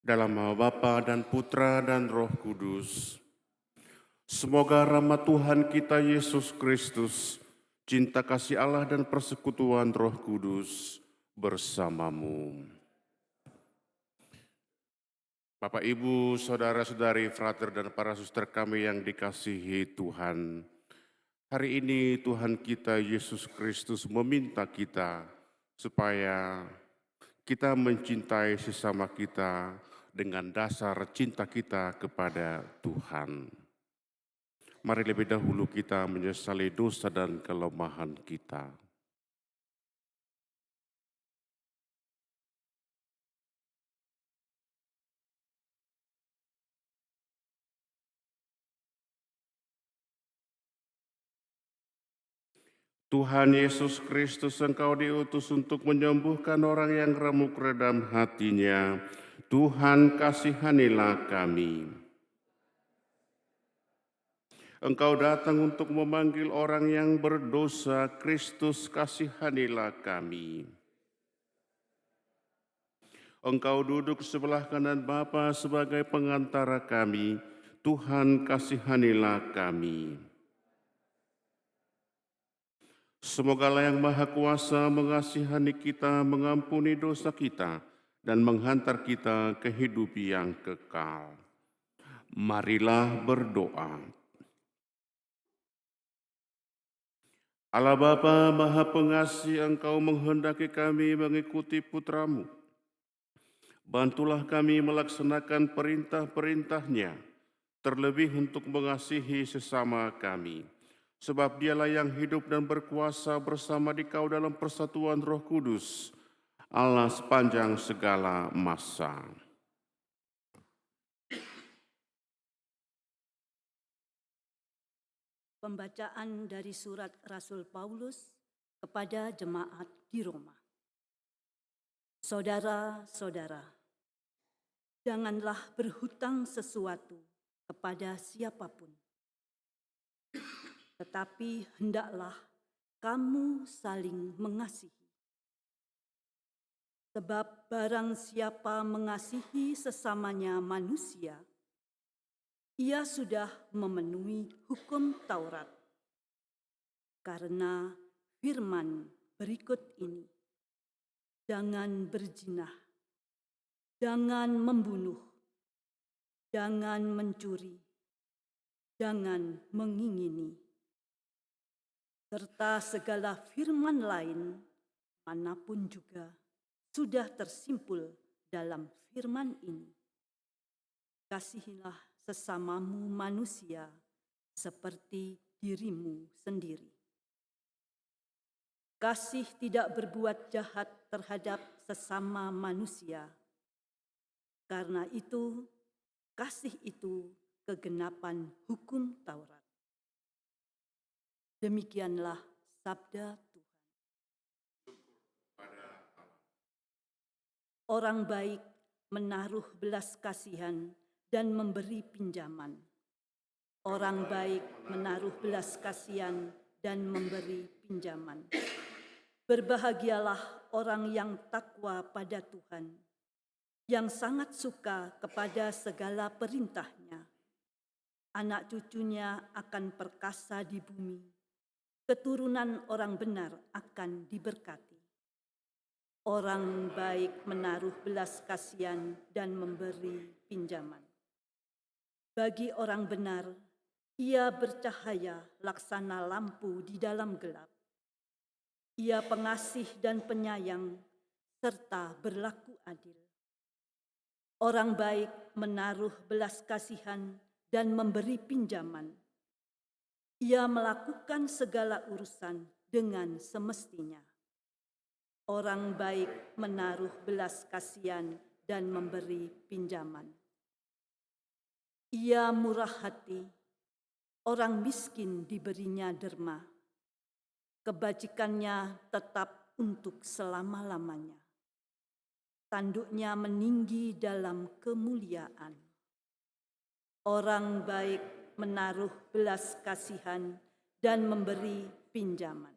Dalam nama Bapa dan Putra dan Roh Kudus. Semoga rahmat Tuhan kita Yesus Kristus, cinta kasih Allah dan persekutuan Roh Kudus bersamamu. Bapak, Ibu, Saudara-saudari, frater dan para suster kami yang dikasihi Tuhan. Hari ini Tuhan kita Yesus Kristus meminta kita supaya kita mencintai sesama kita dengan dasar cinta kita kepada Tuhan. Mari lebih dahulu kita menyesali dosa dan kelemahan kita. Tuhan Yesus Kristus, Engkau diutus untuk menyembuhkan orang yang remuk redam hatinya. Tuhan, kasihanilah kami. Engkau datang untuk memanggil orang yang berdosa. Kristus, kasihanilah kami. Engkau duduk sebelah kanan Bapa sebagai pengantara kami. Tuhan, kasihanilah kami. Semogalah yang Maha Kuasa mengasihani kita, mengampuni dosa kita, dan menghantar kita ke hidup yang kekal. Marilah berdoa. Allah Bapa Maha Pengasih, Engkau menghendaki kami mengikuti Putra-Mu. Bantulah kami melaksanakan perintah-perintah-Nya, terlebih untuk mengasihi sesama kami. Sebab Dialah yang hidup dan berkuasa bersama Dikau dalam persatuan Roh Kudus, Allah sepanjang segala masa. Pembacaan dari surat Rasul Paulus kepada jemaat di Roma. Saudara-saudara, janganlah berhutang sesuatu kepada siapapun, tetapi hendaklah kamu saling mengasihi. Sebab barang siapa mengasihi sesamanya manusia, ia sudah memenuhi hukum Taurat. Karena firman berikut ini, jangan berzina, jangan membunuh, jangan mencuri, jangan mengingini, serta segala firman lain manapun juga sudah tersimpul dalam firman ini. Kasihilah sesamamu manusia seperti dirimu sendiri. Kasih tidak berbuat jahat terhadap sesama manusia. Karena itu, kasih itu kegenapan hukum Taurat. Demikianlah sabda Tuhan. Orang baik menaruh belas kasihan dan memberi pinjaman. Orang baik menaruh belas kasihan dan memberi pinjaman. Berbahagialah orang yang takwa pada Tuhan, yang sangat suka kepada segala perintah-Nya. Anak cucunya akan perkasa di bumi, keturunan orang benar akan diberkati. Orang baik menaruh belas kasihan dan memberi pinjaman. Bagi orang benar, ia bercahaya laksana lampu di dalam gelap. Ia pengasih dan penyayang, serta berlaku adil. Orang baik menaruh belas kasihan dan memberi pinjaman. Ia melakukan segala urusan dengan semestinya. Orang baik menaruh belas kasihan dan memberi pinjaman. Ia murah hati, orang miskin diberinya derma. Kebajikannya tetap untuk selama-lamanya. Tanduknya meninggi dalam kemuliaan. Orang baik menaruh belas kasihan dan memberi pinjaman.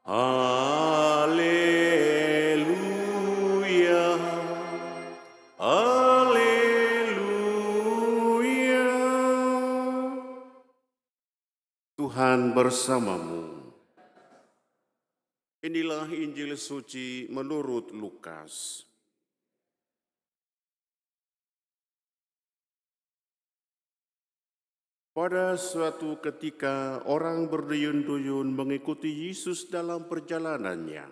Haleluya, haleluya. Tuhan bersamamu. Inilah Injil suci menurut Lukas. Pada suatu ketika orang berduyun-duyun mengikuti Yesus dalam perjalanannya.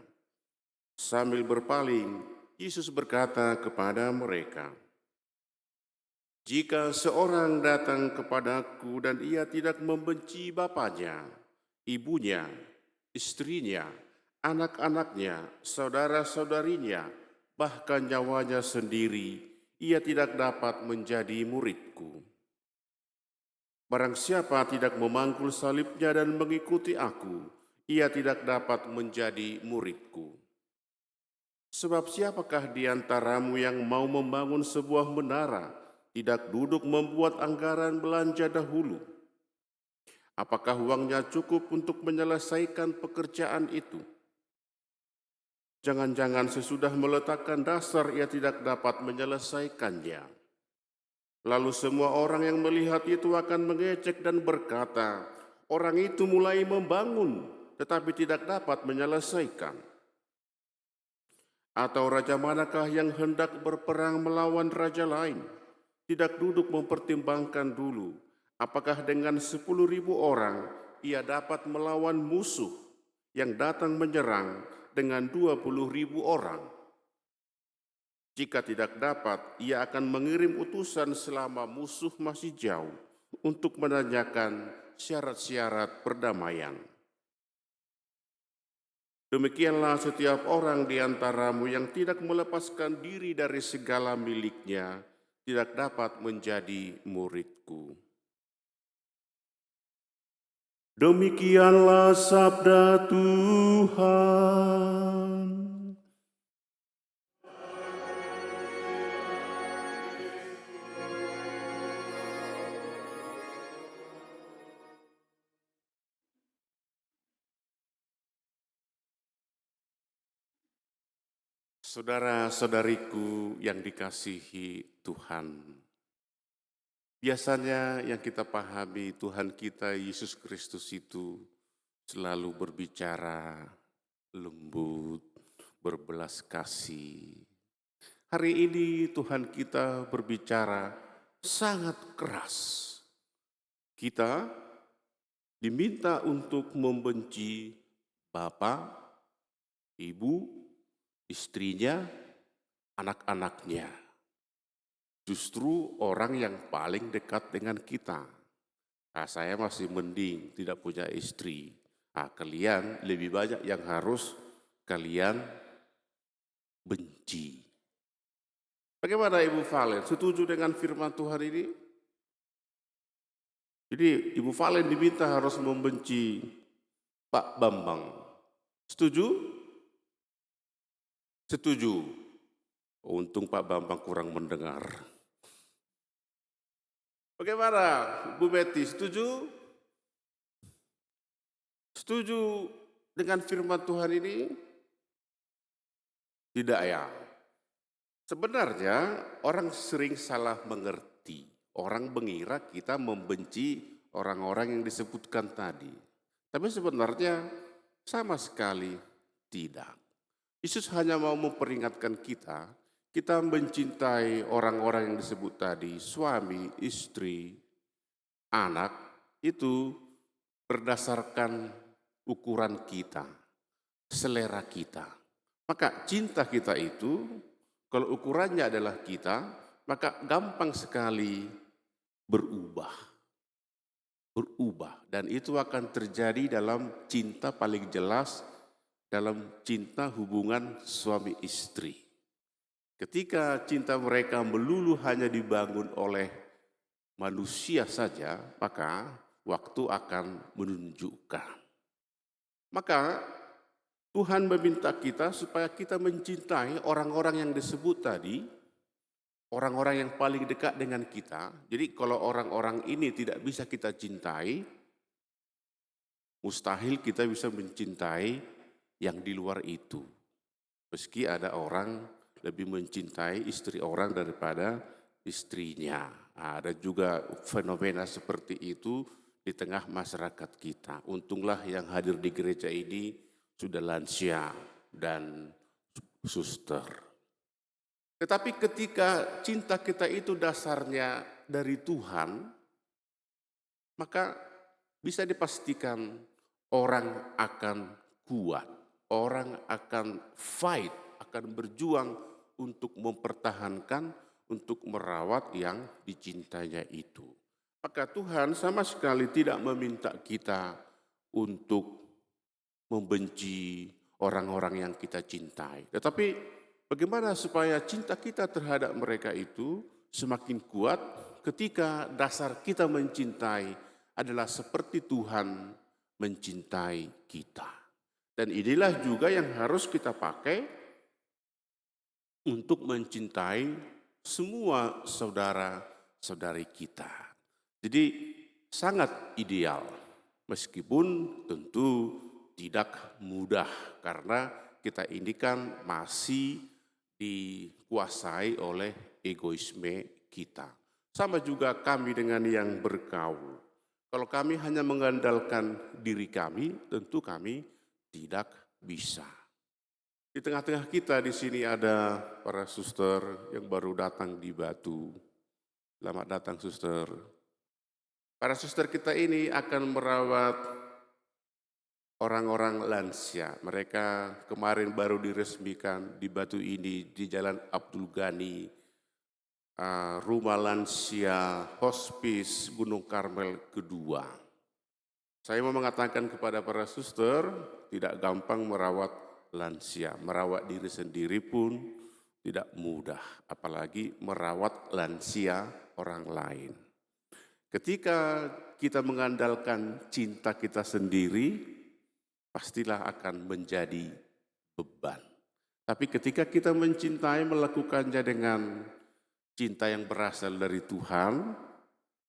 Sambil berpaling, Yesus berkata kepada mereka, "Jika seorang datang kepadaku dan ia tidak membenci bapaknya, ibunya, istrinya, anak-anaknya, saudara-saudarinya, bahkan nyawanya sendiri, ia tidak dapat menjadi muridku. Barang siapa tidak memangkul salibnya dan mengikuti aku, ia tidak dapat menjadi muridku. Sebab siapakah di antaramu yang mau membangun sebuah menara, tidak duduk membuat anggaran belanja dahulu? Apakah uangnya cukup untuk menyelesaikan pekerjaan itu? Jangan-jangan sesudah meletakkan dasar ia tidak dapat menyelesaikannya. Lalu semua orang yang melihat itu akan mengecek dan berkata, orang itu mulai membangun tetapi tidak dapat menyelesaikan. Atau raja manakah yang hendak berperang melawan raja lain, tidak duduk mempertimbangkan dulu, apakah dengan 10.000 orang ia dapat melawan musuh yang datang menyerang dengan 20.000 orang. Jika tidak dapat, ia akan mengirim utusan selama musuh masih jauh untuk menanyakan syarat-syarat perdamaian. Demikianlah setiap orang di antaramu yang tidak melepaskan diri dari segala miliknya tidak dapat menjadi muridku." Demikianlah sabda Tuhan. Saudara-saudariku yang dikasihi Tuhan, biasanya yang kita pahami Tuhan kita Yesus Kristus itu selalu berbicara lembut, berbelas kasih. Hari ini Tuhan kita berbicara sangat keras. Kita diminta untuk membenci bapak, ibu, istrinya, anak-anaknya. Justru orang yang paling dekat dengan kita. Saya masih mending tidak punya istri. Kalian lebih banyak yang harus kalian benci. Bagaimana Ibu Valen? Setuju dengan firman Tuhan ini? Jadi Ibu Valen diminta harus membenci Pak Bambang. Setuju? Setuju. Untung Pak Bambang kurang mendengar. Bagaimana Bu Betty, setuju? Setuju dengan firman Tuhan ini? Tidak ya. Sebenarnya orang sering salah mengerti. Orang mengira kita membenci orang-orang yang disebutkan tadi. Tapi sebenarnya sama sekali tidak. Yesus hanya mau memperingatkan kita mencintai orang-orang yang disebut tadi, suami, istri, anak, itu berdasarkan ukuran kita, selera kita. Maka cinta kita itu, kalau ukurannya adalah kita, maka gampang sekali berubah. Dan itu akan terjadi dalam cinta paling jelas, dalam cinta hubungan suami istri. Ketika cinta mereka melulu hanya dibangun oleh manusia saja, maka waktu akan menunjukkan. Maka Tuhan meminta kita supaya kita mencintai orang-orang yang disebut tadi, orang-orang yang paling dekat dengan kita. Jadi kalau orang-orang ini tidak bisa kita cintai, mustahil kita bisa mencintai yang di luar itu. Meski ada orang lebih mencintai istri orang daripada istrinya. Ada juga fenomena seperti itu di tengah masyarakat kita. Untunglah yang hadir di gereja ini sudah lansia dan suster. Tetapi ketika cinta kita itu dasarnya dari Tuhan, maka bisa dipastikan orang akan kuat, orang akan fight, akan berjuang untuk mempertahankan, untuk merawat yang dicintainya itu. Maka Tuhan sama sekali tidak meminta kita untuk membenci orang-orang yang kita cintai. Tetapi bagaimana supaya cinta kita terhadap mereka itu semakin kuat ketika dasar kita mencintai adalah seperti Tuhan mencintai kita. Dan inilah juga yang harus kita pakai untuk mencintai semua saudara-saudari kita. Jadi sangat ideal, meskipun tentu tidak mudah karena kita ini kan masih dikuasai oleh egoisme kita. Sama juga kami dengan yang bergaul. Kalau kami hanya mengandalkan diri kami, tentu kami tidak bisa. Di tengah-tengah kita di sini ada para suster yang baru datang di Batu. Selamat datang suster. Para suster kita ini akan merawat orang-orang lansia. Mereka kemarin baru diresmikan di Batu ini di Jalan Abdul Ghani, Rumah Lansia Hospice Gunung Karmel kedua. Saya mau mengatakan kepada para suster, tidak gampang merawat lansia. Merawat diri sendiri pun tidak mudah, apalagi merawat lansia orang lain. Ketika kita mengandalkan cinta kita sendiri, pastilah akan menjadi beban. Tapi ketika kita mencintai, melakukannya dengan cinta yang berasal dari Tuhan,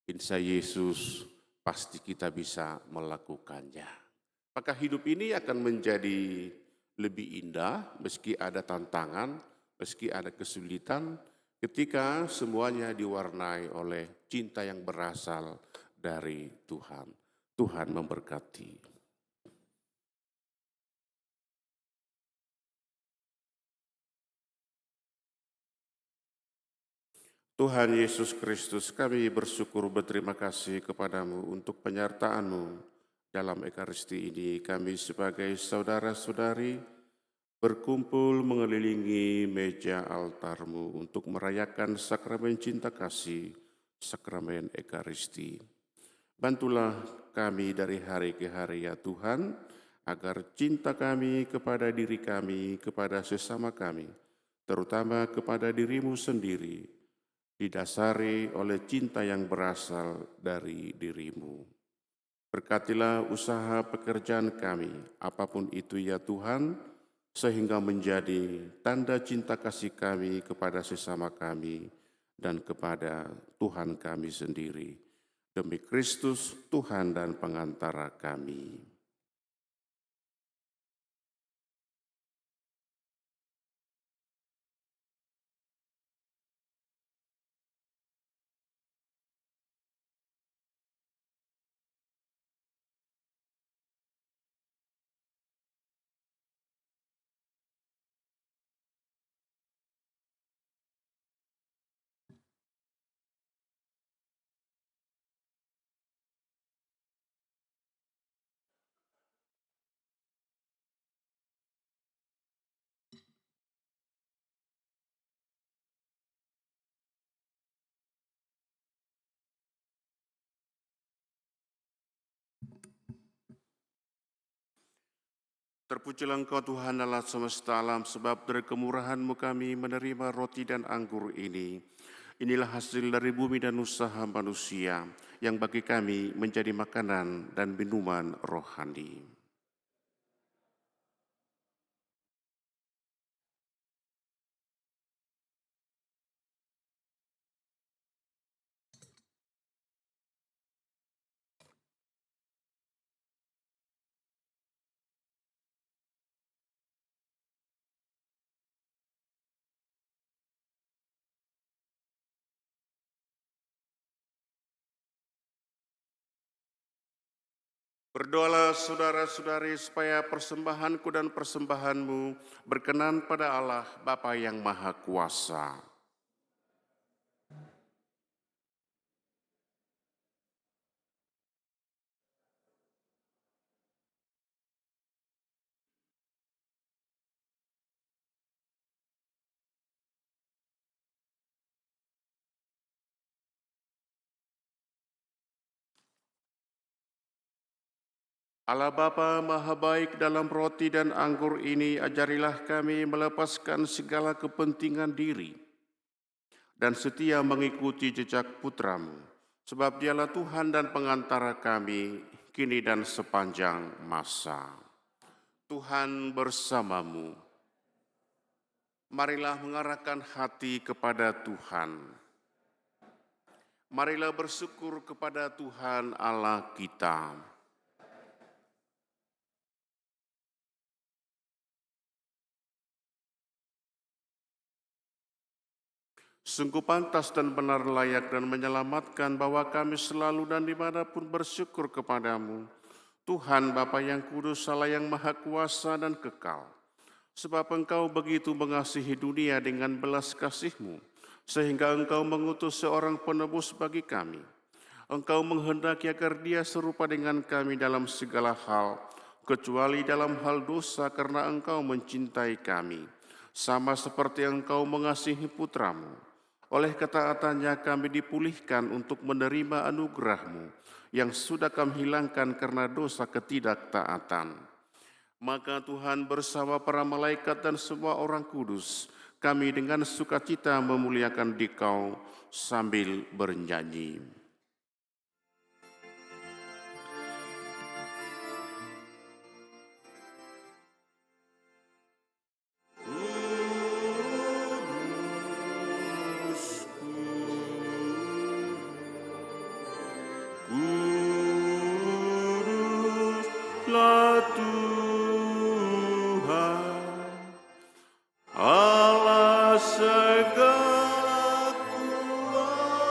insya Yesus pasti kita bisa melakukannya. Maka hidup ini akan menjadi lebih indah meski ada tantangan, meski ada kesulitan, ketika semuanya diwarnai oleh cinta yang berasal dari Tuhan. Tuhan memberkati. Tuhan Yesus Kristus, kami bersyukur berterima kasih kepadamu untuk penyertaan-Mu dalam Ekaristi ini. Kami sebagai saudara-saudari berkumpul mengelilingi meja altar-Mu untuk merayakan sakramen cinta kasih, sakramen Ekaristi. Bantulah kami dari hari ke hari ya Tuhan, agar cinta kami kepada diri kami, kepada sesama kami, terutama kepada diri-Mu sendiri, didasari oleh cinta yang berasal dari diri-Mu. Berkatilah usaha pekerjaan kami, apapun itu ya Tuhan, sehingga menjadi tanda cinta kasih kami kepada sesama kami dan kepada Tuhan kami sendiri. Demi Kristus, Tuhan dan pengantara kami. Terpujilah Engkau Tuhan Allah semesta alam, sebab dari kemurahan-Mu kami menerima roti dan anggur ini. Inilah hasil dari bumi dan usaha manusia, yang bagi kami menjadi makanan dan minuman rohani. Berdoalah saudara-saudari supaya persembahanku dan persembahanmu berkenan pada Allah Bapa yang Maha Kuasa. Allah Bapa Maha Baik, dalam roti dan anggur ini ajarilah kami melepaskan segala kepentingan diri dan setia mengikuti jejak putramu. Sebab dialah Tuhan dan pengantara kami, kini dan sepanjang masa. Tuhan bersamamu. Marilah mengarahkan hati kepada Tuhan. Marilah bersyukur kepada Tuhan Allah kita. Sungguh pantas dan benar, layak dan menyelamatkan bahwa kami selalu dan dimanapun bersyukur kepadamu, Tuhan Bapa yang kudus, Allah yang maha kuasa dan kekal. Sebab Engkau begitu mengasihi dunia dengan belas kasih-Mu, sehingga Engkau mengutus seorang penebus bagi kami. Engkau menghendaki agar dia serupa dengan kami dalam segala hal, kecuali dalam hal dosa, karena Engkau mencintai kami, sama seperti Engkau mengasihi putramu. Oleh ketaatannya kami dipulihkan untuk menerima anugerah-Mu yang sudah kami hilangkan karena dosa ketidaktaatan. Maka Tuhan bersama para malaikat dan semua orang kudus, kami dengan sukacita memuliakan Dikau sambil bernyanyi. Kuduslah Tuhan, Allah segala kuasa,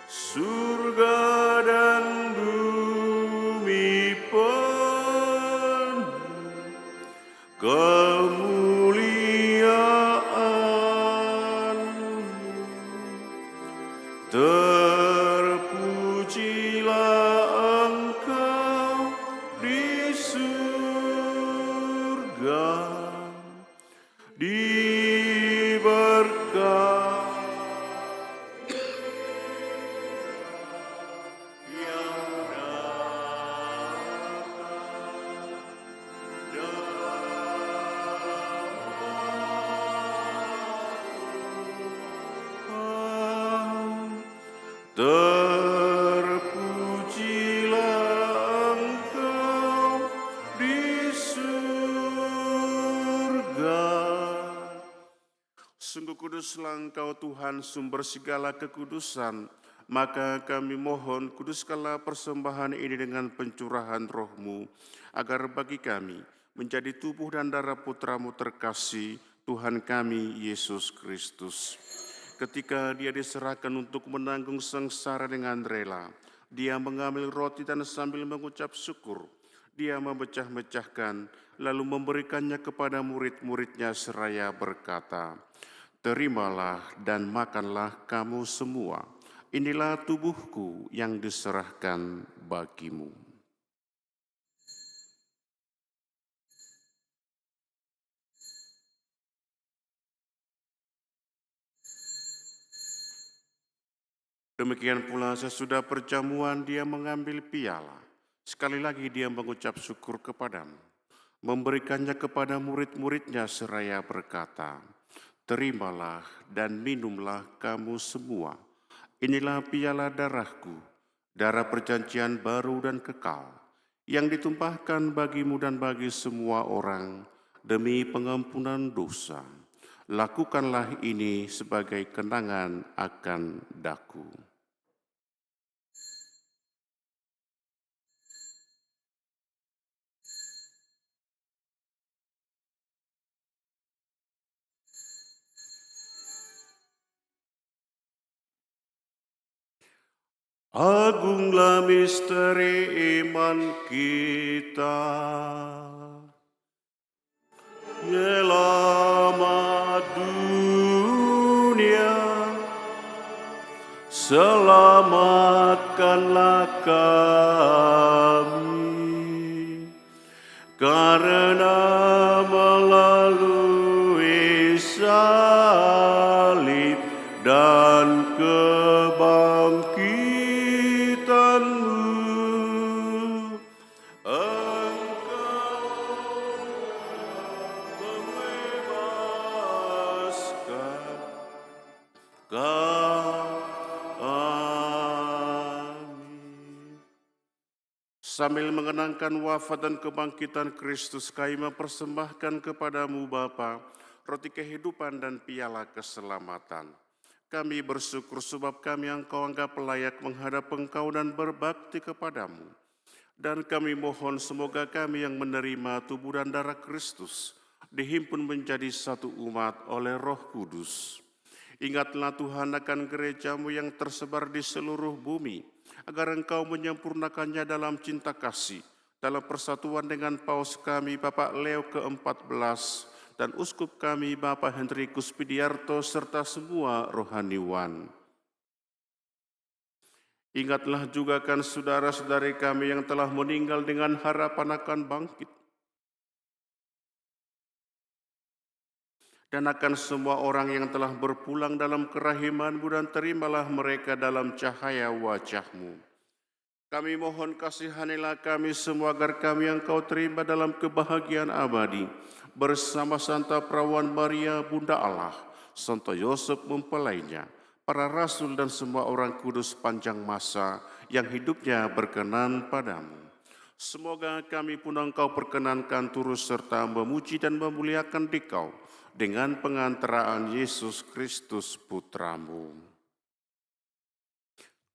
surga dan bumi penuh kemuliaan-Mu. Terpujilah Engkau di surga, diberkati yang terpujilah Engkau di surga. Sungguh kuduslah Engkau Tuhan, sumber segala kekudusan. Maka kami mohon, kuduskanlah persembahan ini dengan pencurahan Roh-Mu, agar bagi kami menjadi tubuh dan darah Putra-Mu terkasih, Tuhan kami Yesus Kristus. Ketika dia diserahkan untuk menanggung sengsara dengan rela, dia mengambil roti dan sambil mengucap syukur, dia memecah-mecahkan, lalu memberikannya kepada murid-muridnya seraya berkata, "Terimalah dan makanlah kamu semua. Inilah tubuhku yang diserahkan bagimu." Demikian pula sesudah perjamuan dia mengambil piala. Sekali lagi dia mengucap syukur kepadamu, memberikannya kepada murid-muridnya seraya berkata, "Terimalah dan minumlah kamu semua. Inilah piala darahku, darah perjanjian baru dan kekal, yang ditumpahkan bagimu dan bagi semua orang demi pengampunan dosa. Lakukanlah ini sebagai kenangan akan daku." Agunglah misteri iman kita. Selamat dunia, selamatkanlah kami, karena melalui salib dan kebangkitan-Mu, Engkau membebaskan kami. Sambil mengenangkan wafat dan kebangkitan Kristus, kami mempersembahkan kepadamu Bapa, roti kehidupan dan piala keselamatan. Kami bersyukur sebab kami Engkau anggap layak menghadap Engkau dan berbakti kepadamu. Dan kami mohon semoga kami yang menerima tubuh dan darah Kristus dihimpun menjadi satu umat oleh Roh Kudus. Ingatlah Tuhan akan gereja-Mu yang tersebar di seluruh bumi, agar Engkau menyempurnakannya dalam cinta kasih, dalam persatuan dengan Paus kami Bapak Leo ke-14 dan Uskup kami Bapak Hendrikus Pidiarto serta semua rohaniwan. Ingatlah juga kan saudara-saudari kami yang telah meninggal dengan harapan akan bangkit, dan akan semua orang yang telah berpulang dalam kerahiman-Mu, dan terimalah mereka dalam cahaya wajah-Mu. Kami mohon kasihanilah kami semua agar kami Engkau terima dalam kebahagiaan abadi bersama Santa Perawan Maria Bunda Allah, Santo Yosef mempelainya, para rasul dan semua orang kudus panjang masa yang hidupnya berkenan padamu. Semoga kami pun Engkau perkenankan turut serta memuji dan memuliakan Dikau dengan pengantaraan Yesus Kristus Putramu.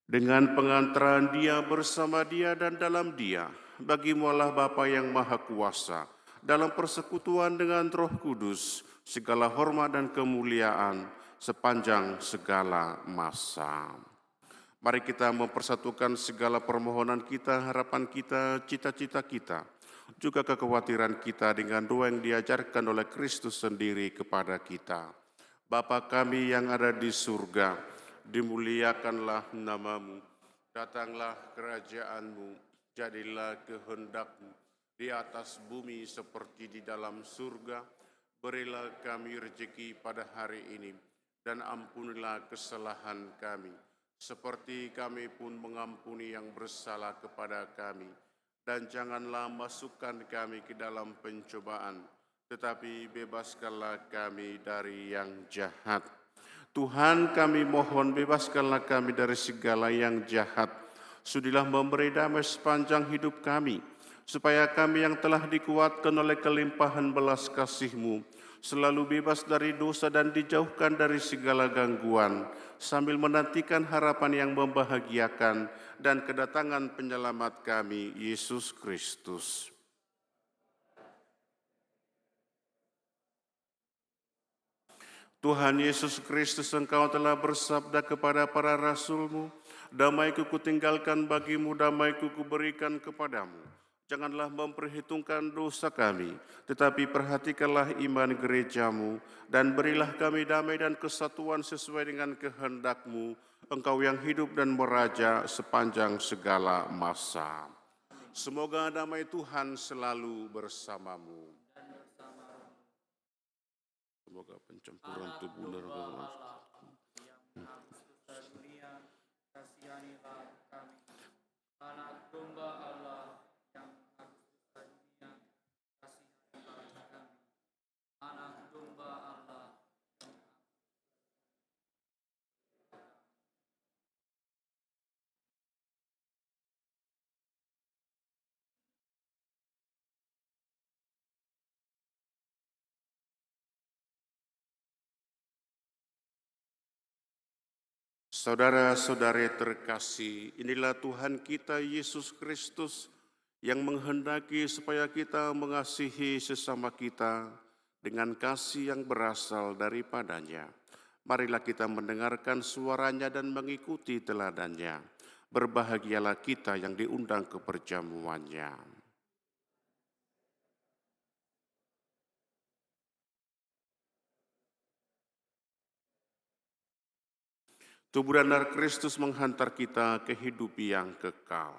Dengan pengantaran Dia, bersama Dia dan dalam Dia, bagi-Mu Allah Bapa yang Maha Kuasa, dalam persekutuan dengan Roh Kudus, segala hormat dan kemuliaan sepanjang segala masa. Mari kita mempersatukan segala permohonan kita, harapan kita, cita-cita kita, juga kekhawatiran kita dengan doa yang diajarkan oleh Kristus sendiri kepada kita. Bapa kami yang ada di surga, dimuliakanlah nama-Mu, datanglah kerajaan-Mu, jadilah kehendak-Mu di atas bumi seperti di dalam surga. Berilah kami rezeki pada hari ini, dan ampunilah kesalahan kami, seperti kami pun mengampuni yang bersalah kepada kami. Dan janganlah masukkan kami ke dalam pencobaan, tetapi bebaskanlah kami dari yang jahat. Tuhan, kami mohon bebaskanlah kami dari segala yang jahat. Sudilah memberi damai sepanjang hidup kami, supaya kami yang telah dikuatkan oleh kelimpahan belas kasih-Mu selalu bebas dari dosa dan dijauhkan dari segala gangguan, sambil menantikan harapan yang membahagiakan dan kedatangan penyelamat kami, Yesus Kristus. Tuhan Yesus Kristus, Engkau telah bersabda kepada para rasul-Mu, damai-Ku kutinggalkan bagimu, damai-Ku kuberikan kepadamu. Janganlah memperhitungkan dosa kami, tetapi perhatikanlah iman gereja-Mu, dan berilah kami damai dan kesatuan sesuai dengan kehendak-Mu, Engkau yang hidup dan meraja sepanjang segala masa. Semoga damai Tuhan selalu bersamamu. Semoga pencampuran tubuh dan roh Anak domba Allah yang menghapus dosa dunia, kasihanilah kami. Anak domba Allah yang Saudara-saudari terkasih, inilah Tuhan kita Yesus Kristus yang menghendaki supaya kita mengasihi sesama kita dengan kasih yang berasal daripadanya. Marilah kita mendengarkan suaranya dan mengikuti teladannya. Berbahagialah kita yang diundang ke perjamuannya. Tubuh dan darah Kristus menghantar kita ke hidup yang kekal.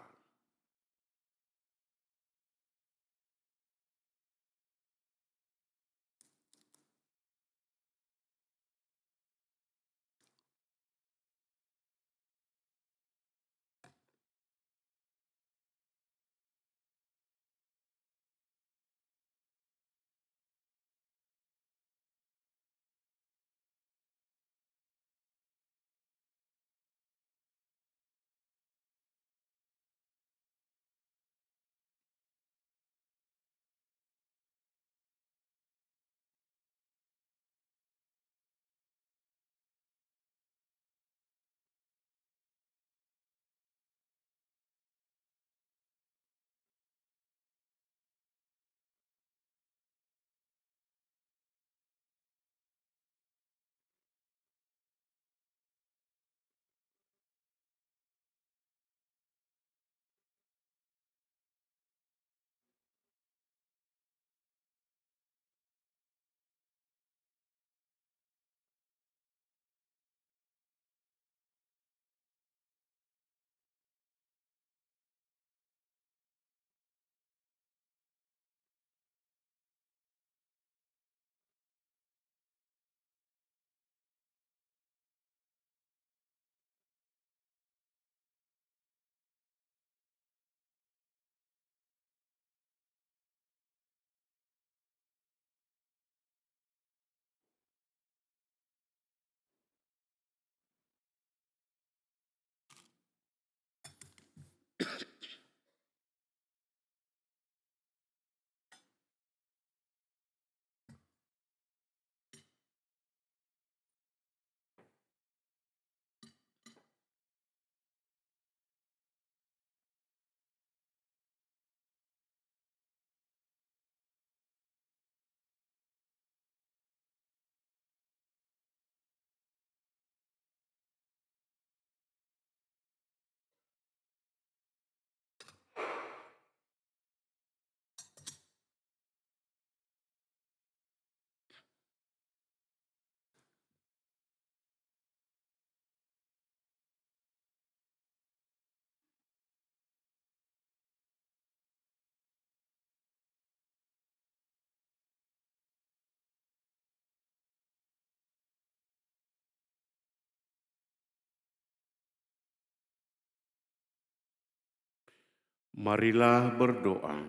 Marilah berdoa.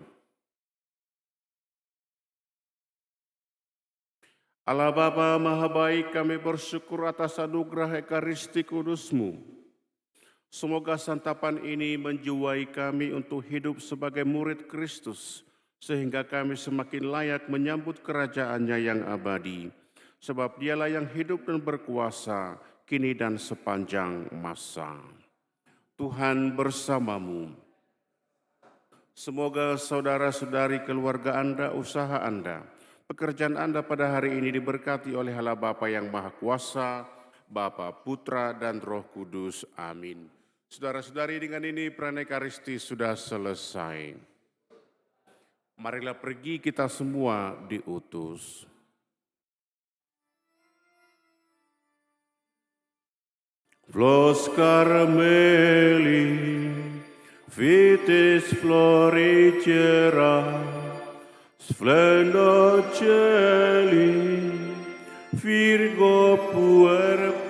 Allah Bapa Maha Baik, kami bersyukur atas anugerah Ekaristi Kudus-Mu. Semoga santapan ini menjiwai kami untuk hidup sebagai murid Kristus, sehingga kami semakin layak menyambut kerajaan-Nya yang abadi. Sebab Dialah yang hidup dan berkuasa, kini dan sepanjang masa. Tuhan bersamamu. Semoga saudara-saudari, keluarga Anda, usaha Anda, pekerjaan Anda pada hari ini diberkati oleh Allah Bapa yang Maha Kuasa, Bapa, Putra, dan Roh Kudus. Amin. Saudara-saudari, dengan ini perayaan Ekaristi sudah selesai. Marilah pergi kita semua diutus. Flos Carmeli, vitis floricera, splendor celi, Virgo puer